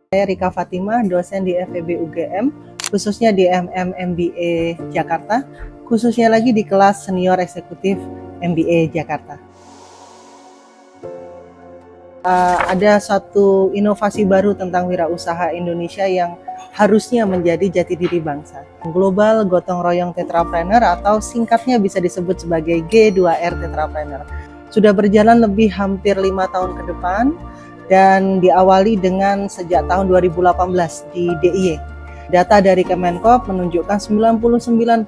Saya Rika Fatimah, dosen di FEB UGM, khususnya di MBA Jakarta, khususnya lagi di kelas senior eksekutif MBA Jakarta. Ada satu inovasi baru tentang wirausaha Indonesia yang harusnya menjadi jati diri bangsa. Global Gotong Royong Tetrapreneur atau singkatnya bisa disebut sebagai G2R Tetrapreneur. Sudah berjalan lebih hampir 5 tahun ke depan dan diawali dengan sejak tahun 2018 di DIY. Data dari Kemenkop menunjukkan 99,9%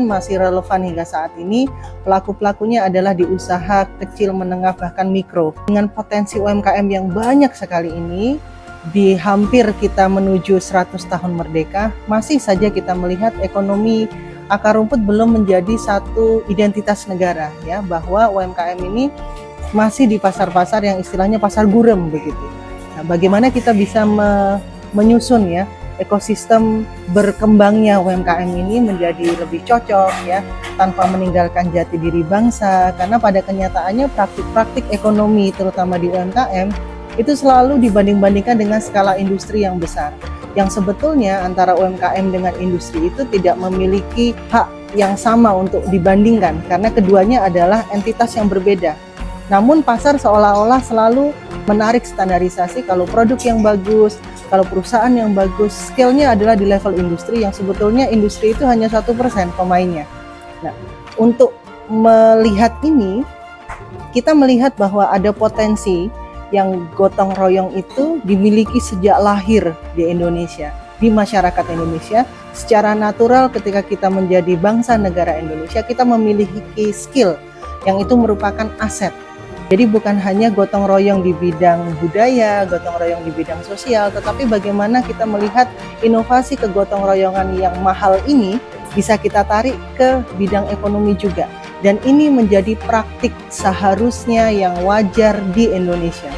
masih relevan hingga saat ini. Pelaku-pelakunya adalah di usaha kecil, menengah, bahkan mikro. Dengan potensi UMKM yang banyak sekali ini, di hampir kita menuju 100 tahun merdeka, masih saja kita melihat ekonomi akar rumput belum menjadi satu identitas negara, ya, bahwa UMKM ini masih di pasar-pasar yang istilahnya pasar gurem begitu. Nah, bagaimana kita bisa menyusun ya ekosistem berkembangnya UMKM ini menjadi lebih cocok ya, tanpa meninggalkan jati diri bangsa, karena pada kenyataannya praktik-praktik ekonomi terutama di UMKM itu selalu dibanding-bandingkan dengan skala industri yang besar, yang sebetulnya antara UMKM dengan industri itu tidak memiliki hak yang sama untuk dibandingkan karena keduanya adalah entitas yang berbeda. Namun pasar seolah-olah selalu menarik standarisasi kalau produk yang bagus, kalau perusahaan yang bagus, scale-nya adalah di level industri yang sebetulnya industri itu hanya 1% pemainnya. Nah, untuk melihat ini, kita melihat bahwa ada potensi yang gotong royong itu dimiliki sejak lahir di Indonesia, di masyarakat Indonesia. Secara natural ketika kita menjadi bangsa negara Indonesia, kita memiliki skill yang itu merupakan aset. Jadi bukan hanya gotong royong di bidang budaya, gotong royong di bidang sosial, tetapi bagaimana kita melihat inovasi kegotong royongan yang mahal ini bisa kita tarik ke bidang ekonomi juga. Dan ini menjadi praktik seharusnya yang wajar di Indonesia.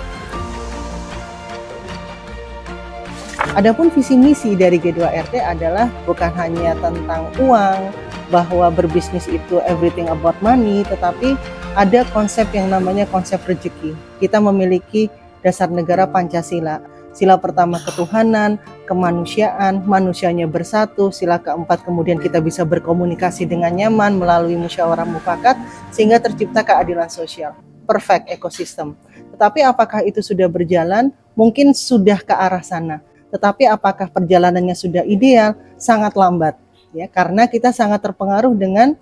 Adapun visi misi dari G2RT adalah bukan hanya tentang uang, bahwa berbisnis itu everything about money, tetapi ada konsep yang namanya konsep rezeki. Kita memiliki dasar negara Pancasila. Sila pertama ketuhanan, kemanusiaan, manusianya bersatu. Sila keempat kemudian kita bisa berkomunikasi dengan nyaman melalui musyawarah mufakat sehingga tercipta keadilan sosial. Perfect ekosistem. Tetapi apakah itu sudah berjalan? Mungkin sudah ke arah sana. Tetapi apakah perjalanannya sudah ideal? Sangat lambat. Ya, karena kita sangat terpengaruh dengan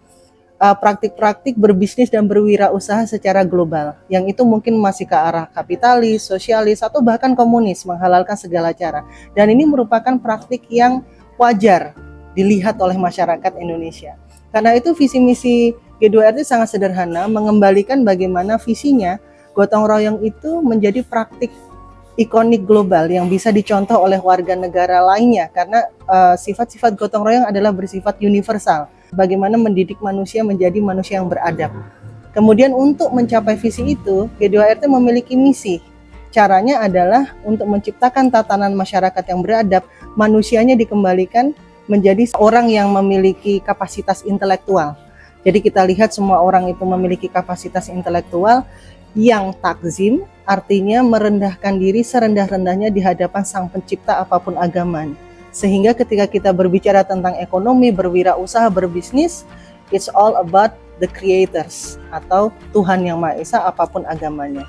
praktik-praktik berbisnis dan berwirausaha secara global, yang itu mungkin masih ke arah kapitalis, sosialis, atau bahkan komunis, menghalalkan segala cara. Dan ini merupakan praktik yang wajar dilihat oleh masyarakat Indonesia. Karena itu visi misi G2RT sangat sederhana, mengembalikan bagaimana visinya gotong royong itu menjadi praktik ikonik global yang bisa dicontoh oleh warga negara lainnya, karena sifat-sifat gotong royong adalah bersifat universal. Bagaimana mendidik manusia menjadi manusia yang beradab. Kemudian untuk mencapai visi itu, G2RT memiliki misi. Caranya adalah untuk menciptakan tatanan masyarakat yang beradab, manusianya dikembalikan menjadi orang yang memiliki kapasitas intelektual. Jadi kita lihat semua orang itu memiliki kapasitas intelektual yang takzim, artinya merendahkan diri serendah-rendahnya di hadapan Sang Pencipta apapun agamanya. Sehingga ketika kita berbicara tentang ekonomi, berwirausaha, berbisnis, it's all about the creators atau Tuhan Yang Maha Esa apapun agamanya.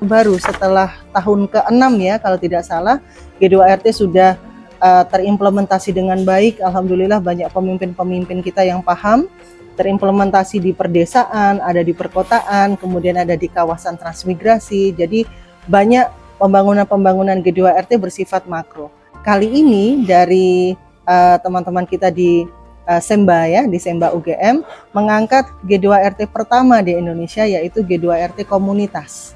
Baru setelah tahun ke-6 ya kalau tidak salah, G2RT sudah terimplementasi dengan baik. Alhamdulillah banyak pemimpin-pemimpin kita yang paham. Terimplementasi di perdesaan, ada di perkotaan, kemudian ada di kawasan transmigrasi. Jadi banyak pembangunan G2RT bersifat makro. Kali ini dari teman-teman kita di Semba ya, di Semba UGM mengangkat G2RT pertama di Indonesia, yaitu G2RT Komunitas.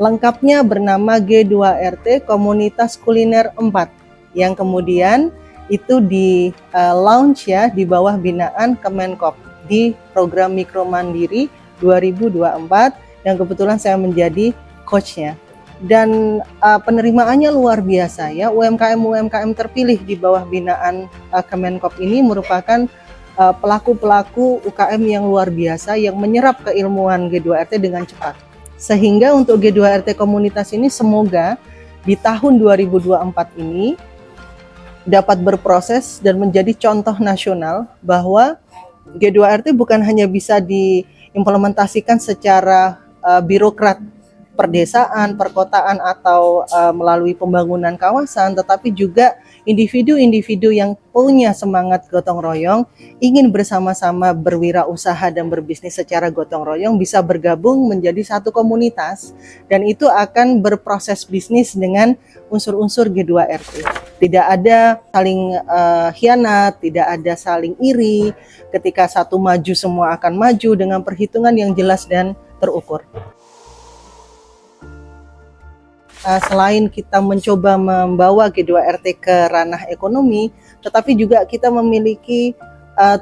Lengkapnya bernama G2RT Komunitas Kuliner 4 yang kemudian itu di launch ya di bawah binaan Kemenkop di program Mikro Mandiri 2024 yang kebetulan saya menjadi coachnya. Dan penerimaannya luar biasa ya. UMKM terpilih di bawah binaan Kemenkop ini merupakan pelaku-pelaku UKM yang luar biasa yang menyerap keilmuan G2RT dengan cepat. Sehingga untuk G2RT komunitas ini semoga di tahun 2024 ini dapat berproses dan menjadi contoh nasional bahwa G2RT bukan hanya bisa diimplementasikan secara birokrat perdesaan, perkotaan, atau melalui pembangunan kawasan, tetapi juga individu-individu yang punya semangat gotong royong, ingin bersama-sama berwirausaha dan berbisnis secara gotong royong, bisa bergabung menjadi satu komunitas, dan itu akan berproses bisnis dengan unsur-unsur G2RT. Tidak ada saling khianat, tidak ada saling iri. Ketika satu maju, semua akan maju dengan perhitungan yang jelas dan terukur. Selain kita mencoba membawa G2RT ke ranah ekonomi, tetapi juga kita memiliki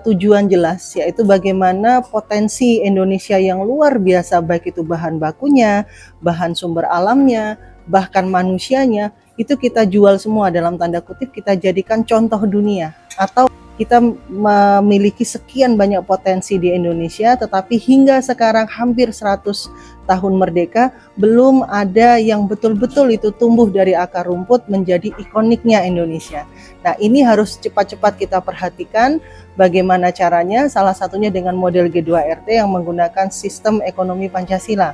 tujuan jelas, yaitu bagaimana potensi Indonesia yang luar biasa, baik itu bahan bakunya, bahan sumber alamnya, bahkan manusianya, itu kita jual semua, dalam tanda kutip kita jadikan contoh dunia. Atau kita memiliki sekian banyak potensi di Indonesia, tetapi hingga sekarang hampir 100 tahun merdeka, belum ada yang betul-betul itu tumbuh dari akar rumput menjadi ikoniknya Indonesia. Nah, ini harus cepat-cepat kita perhatikan bagaimana caranya, salah satunya dengan model G2RT yang menggunakan sistem ekonomi Pancasila.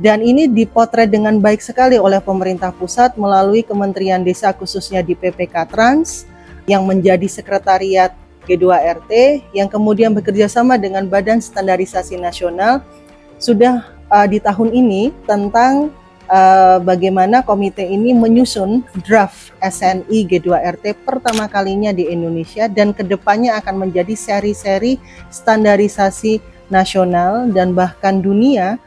Dan ini dipotret dengan baik sekali oleh pemerintah pusat melalui Kementerian Desa, khususnya di PPK Trans, yang menjadi sekretariat G2RT, yang kemudian bekerja sama dengan Badan Standarisasi Nasional sudah di tahun ini tentang bagaimana komite ini menyusun draft SNI G2RT pertama kalinya di Indonesia, dan kedepannya akan menjadi seri-seri standarisasi nasional dan bahkan dunia,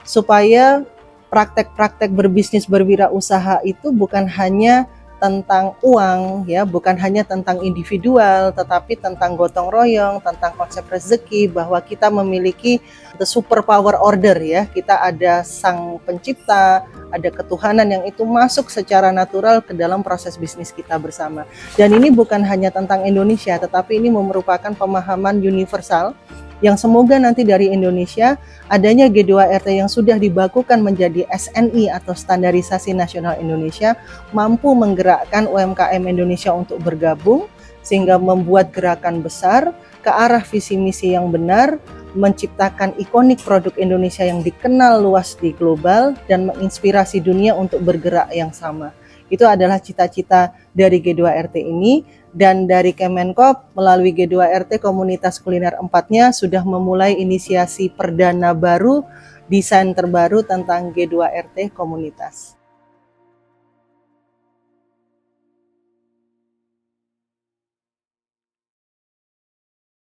supaya praktek-praktek berbisnis berwirausaha itu bukan hanya tentang uang, ya, bukan hanya tentang individual, tetapi tentang gotong royong, tentang konsep rezeki, bahwa kita memiliki the super power order, ya, kita ada sang pencipta, ada ketuhanan yang itu masuk secara natural ke dalam proses bisnis kita bersama. Dan ini bukan hanya tentang Indonesia, tetapi ini merupakan pemahaman universal yang semoga nanti dari Indonesia adanya G2RT yang sudah dibakukan menjadi SNI atau Standarisasi Nasional Indonesia mampu menggerakkan UMKM Indonesia untuk bergabung, sehingga membuat gerakan besar ke arah visi misi yang benar, menciptakan ikonik produk Indonesia yang dikenal luas di global dan menginspirasi dunia untuk bergerak yang sama. Itu adalah cita-cita dari G2RT ini, dan dari Kemenkop melalui G2RT Komunitas Kuliner 4-nya sudah memulai inisiasi perdana baru, desain terbaru tentang G2RT Komunitas.